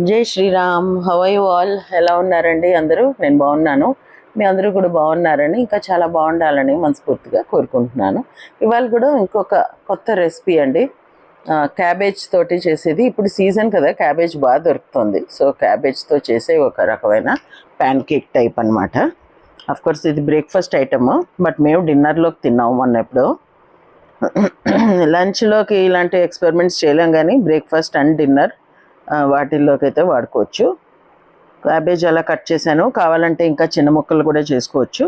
జై Sriram. How are you all? ఎలా ఉన్నారండి అందరూ? నేను బాగున్నాను. మీ అందరూ కూడా బాగున్నారని, ఇంకా చాలా బాగుండాలని మనస్ఫూర్తిగా కోరుకుంటున్నాను. ఇవాళ కూడా ఇంకొక కొత్త రెసిపీ అండి. క్యాబేజ్ తోటి చేసేది. ఇప్పుడు సీజన్ కదా, క్యాబేజ్ బాగా దొరుకుతుంది. సో క్యాబేజ్తో చేసే ఒక రకమైన ప్యాన్ కేక్ టైప్ అనమాట. కోర్స్ ఇది బ్రేక్ఫాస్ట్ ఐటమ్, బట్ మేము డిన్నర్లోకి తిన్నాము మొన్న ఎప్పుడో. లంచ్లోకి ఇలాంటి ఎక్స్పెరిమెంట్స్ చేయలేం, కానీ బ్రేక్ఫాస్ట్ అండ్ డిన్నర్ వాటిల్లోకి అయితే వాడుకోవచ్చు. క్యాబేజ్ అలా కట్ చేశాను. కావాలంటే ఇంకా చిన్న ముక్కలు కూడా చేసుకోవచ్చు.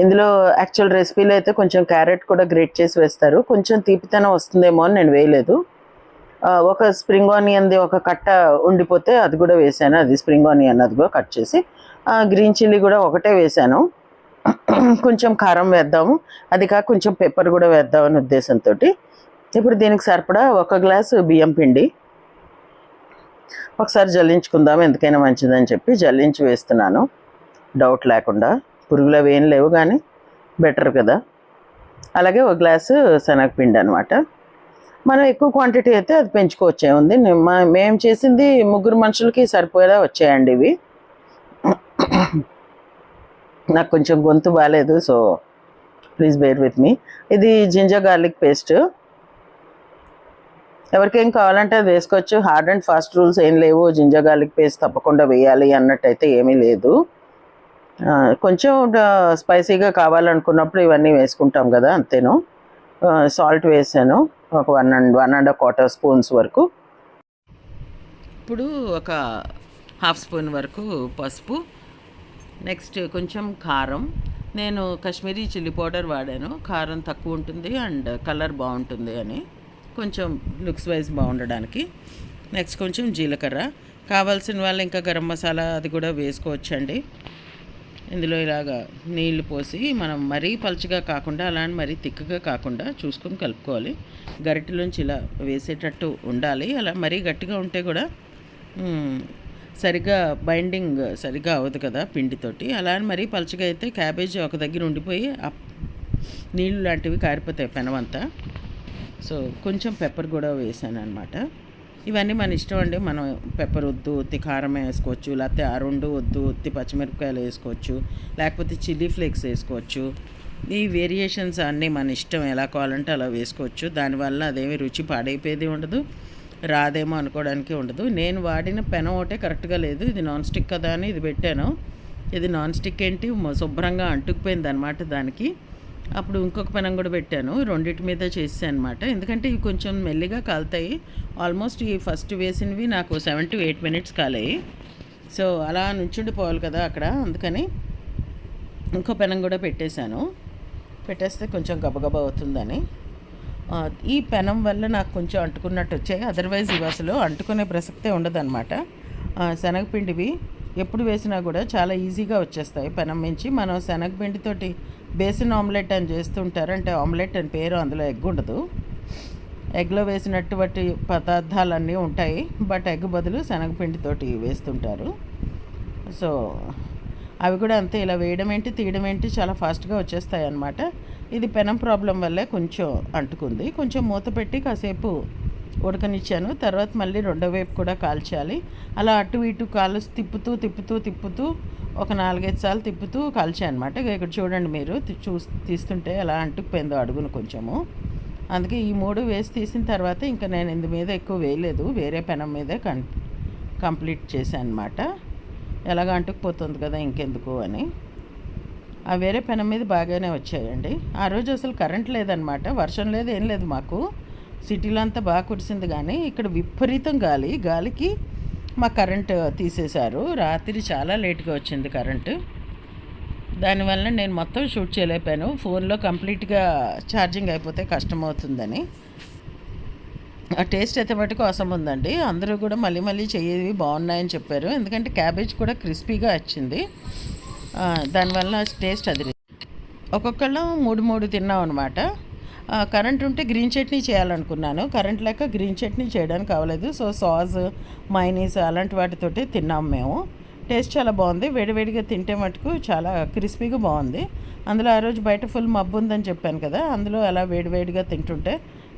ఇందులో యాక్చువల్ రెసిపీలో అయితే కొంచెం క్యారెట్ కూడా గ్రేట్ చేసి వేస్తారు. కొంచెం తీపితనం వస్తుందేమో అని నేను వేయలేదు. ఒక స్ప్రింగ్ ఆనియన్ది ఒక కట్ట ఉండిపోతే అది కూడా వేసాను. అది స్ప్రింగ్ ఆనియన్ అది కూడా కట్ చేసి, గ్రీన్ చిల్లీ కూడా ఒకటే వేసాను. కొంచెం కారం వేద్దాము, అది కాక కొంచెం పెప్పర్ కూడా వేద్దామని ఉద్దేశంతో ఇప్పుడు దీనికి సరిపడా 1 గ్లాసు బియ్యం పిండి ఒకసారి జల్లించుకుందాం, ఎందుకైనా మంచిదని చెప్పి జల్లించి వేస్తున్నాను. డౌట్ లేకుండా, పురుగులు అవి ఏం లేవు కానీ బెటర్ కదా. అలాగే 1 గ్లాసు శనగపిండి అనమాట. మనం ఎక్కువ క్వాంటిటీ అయితే అది పెంచుకోవచ్చే ఉంది. మేము చేసింది 3 మనుషులకి సరిపోయేలా వచ్చాయండి ఇవి. నాకు కొంచెం గొంతు బాగాలేదు, so please bear with me. ఇది జింజర్ గార్లిక్ పేస్ట్. ఎవరికేం కావాలంటే అది వేసుకోవచ్చు. హార్డ్ అండ్ ఫాస్ట్ రూల్స్ ఏం లేవు. జింజర్ గార్లిక్ పేస్ట్ తప్పకుండా వేయాలి అన్నట్టయితే ఏమీ లేదు. కొంచెం స్పైసీగా కావాలనుకున్నప్పుడు ఇవన్నీ వేసుకుంటాం కదా, అంతేను. సాల్ట్ వేసాను, ఒక 1.25 స్పూన్స్ వరకు. ఇప్పుడు ఒక 1/2 స్పూన్ వరకు పసుపు. నెక్స్ట్ కొంచెం కారం. నేను కాశ్మీరీ చిల్లీ పౌడర్ వాడాను. కారం తక్కువ ఉంటుంది అండ్ కలర్ బాగుంటుంది అని, కొంచెం లుక్స్ వైజ్ బాగుండడానికి. నెక్స్ట్ కొంచెం జీలకర్ర. కావాల్సిన వాళ్ళు ఇంకా గరం మసాలా అది కూడా వేసుకోవచ్చండి. ఇందులో ఇలాగా నీళ్లు పోసి మనం మరీ పలుచగా కాకుండా అలాంటి మరీ తిక్కగా కాకుండా చూసుకొని కలుపుకోవాలి. గరిటెలోంచి ఇలా వేసేటట్టు ఉండాలి. అలా మరీ గట్టిగా ఉంటే కూడా సరిగ్గా బైండింగ్ సరిగ్గా అవ్వదు కదా పిండితోటి. అలా అని మరీ పలుచగా అయితే క్యాబేజీ ఒక దగ్గర ఉండిపోయి నీళ్ళు లాంటివి కారిపోతాయి పెనమంతా. సో కొంచెం పెప్పర్ కూడా వేసాను అనమాట. ఇవన్నీ మన ఇష్టం అండి. మనం పెప్పర్ వద్దు ఉత్తి కారం వేసుకోవచ్చు, లేకపోతే ఆ 2 వద్దు ఉత్తి పచ్చిమిరపకాయలు వేసుకోవచ్చు, లేకపోతే చిల్లీ ఫ్లేక్స్ వేసుకోవచ్చు. ఈ వేరియేషన్స్ అన్నీ మన ఇష్టం, ఎలా కావాలంటే అలా వేసుకోవచ్చు. దానివల్ల అదేమి రుచి పాడైపోయేది ఉండదు, రాదేమో అనుకోవడానికి ఉండదు. నేను వాడిన పెనం ఒకటే కరెక్ట్గా లేదు. ఇది నాన్ స్టిక్ కదా అని ఇది పెట్టాను. ఇది నాన్ స్టిక్ ఏంటి శుభ్రంగా అంటుకుపోయింది అనమాట దానికి. అప్పుడు ఇంకొక పెనం కూడా పెట్టాను, రెండింటి మీద చేసాను అనమాట. ఎందుకంటే ఇవి కొంచెం మెల్లిగా కాలుతాయి. ఆల్మోస్ట్ ఈ ఫస్ట్ వేసినవి నాకు 7 to 8 మినిట్స్ కాలాయి. సో అలా నుంచుండిపోవాలి కదా అక్కడ, అందుకని ఇంకో పెనం కూడా పెట్టేశాను. పెట్టేస్తే కొంచెం గబగబా అవుతుందని. ఈ పెనం వల్ల నాకు కొంచెం అంటుకున్నట్టు వచ్చాయి. అదర్వైజ్ ఇవి అసలు అంటుకునే ప్రసక్తే ఉండదన్నమాట. శనగపిండివి ఎప్పుడు వేసినా కూడా చాలా ఈజీగా వచ్చేస్తాయి పెనం మించి. మనం శనగపిండితోటి బేసిన్ ఆమ్లెట్ అని చేస్తుంటారు, అంటే ఆమ్లెట్ అని పేరు, అందులో ఎగ్ ఉండదు. ఎగ్లో వేసినటువంటి పదార్థాలన్నీ ఉంటాయి, బట్ ఎగ్ బదులు శనగపిండితోటి వేస్తుంటారు. సో అవి కూడా అంతే, ఇలా వేయడం ఏంటి తీయడం ఏంటి చాలా ఫాస్ట్గా వచ్చేస్తాయి అన్నమాట. ఇది పెనం ప్రాబ్లం వల్లే కొంచెం అంటుకుంది. కొంచెం మూత పెట్టి కాసేపు ఉడకనిచ్చాను. తర్వాత మళ్ళీ రెండో వైపు కూడా కాల్చాలి. అలా అటు ఇటు తిప్పుతూ ఒక 4-5 సార్లు తిప్పుతూ కాల్చాను అనమాట. ఇక్కడ చూడండి మీరు తీస్తుంటే ఎలా అంటుకుపోయిందో అడుగును కొంచెము. అందుకే ఈ 3 వేసి తీసిన తర్వాత ఇంకా నేను ఇందు మీద ఎక్కువ వేయలేదు, వేరే పెనం మీదే కంప్లీట్ చేశాను అనమాట. ఎలాగ అంటుకుపోతుంది కదా ఇంకెందుకు అని. ఆ వేరే పెనం మీద బాగానే వచ్చాయండి. ఆ రోజు అసలు కరెంట్ లేదనమాట, వర్షం లేదు ఏం లేదు మాకు. సిటీలో అంతా బాగా కురిసింది, కానీ ఇక్కడ విపరీతం గాలికి మా కరెంట్ తీసేశారు. రాత్రి చాలా లేట్గా వచ్చింది కరెంటు. దానివల్ల నేను మొత్తం షూట్ చేయలేకపోయాను. ఫోన్లో కంప్లీట్గా ఛార్జింగ్ అయిపోతే కష్టమవుతుందని. ఆ టేస్ట్ అయితే మటుకు అవసరం ఉందండి. అందరూ కూడా మళ్ళీ చేయేవి బాగున్నాయని చెప్పారు, ఎందుకంటే క్యాబేజ్ కూడా క్రిస్పీగా వచ్చింది. దానివల్ల టేస్ట్ అది. ఒక్కొక్కళ్ళం 3 తిన్నాం అనమాట. కరెంట్ ఉంటే గ్రీన్ చట్నీ చేయాలనుకున్నాను, కరెంట్ లేక గ్రీన్ చట్నీ చేయడానికి అవ్వలేదు. సో సాస్, మైనీస్ అలాంటి వాటితోటి తిన్నాం మేము. టేస్ట్ చాలా బాగుంది. వేడివేడిగా తింటే మటుకు చాలా క్రిస్పీగా బాగుంది. అందులో ఆ రోజు బయట ఫుల్ మబ్బు ఉందని చెప్పాను కదా, అందులో అలా వేడివేడిగా తింటుంటే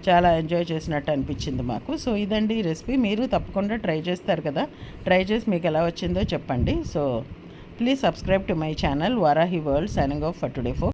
చాలా ఎంజాయ్ చేసినట్టు అనిపించింది మాకు. సో ఇదండి రెసిపీ. మీరు తప్పకుండా ట్రై చేస్తారు కదా, ట్రై చేసి మీకు ఎలా వచ్చిందో చెప్పండి. So please subscribe to my channel Varahi world. Signing off for today.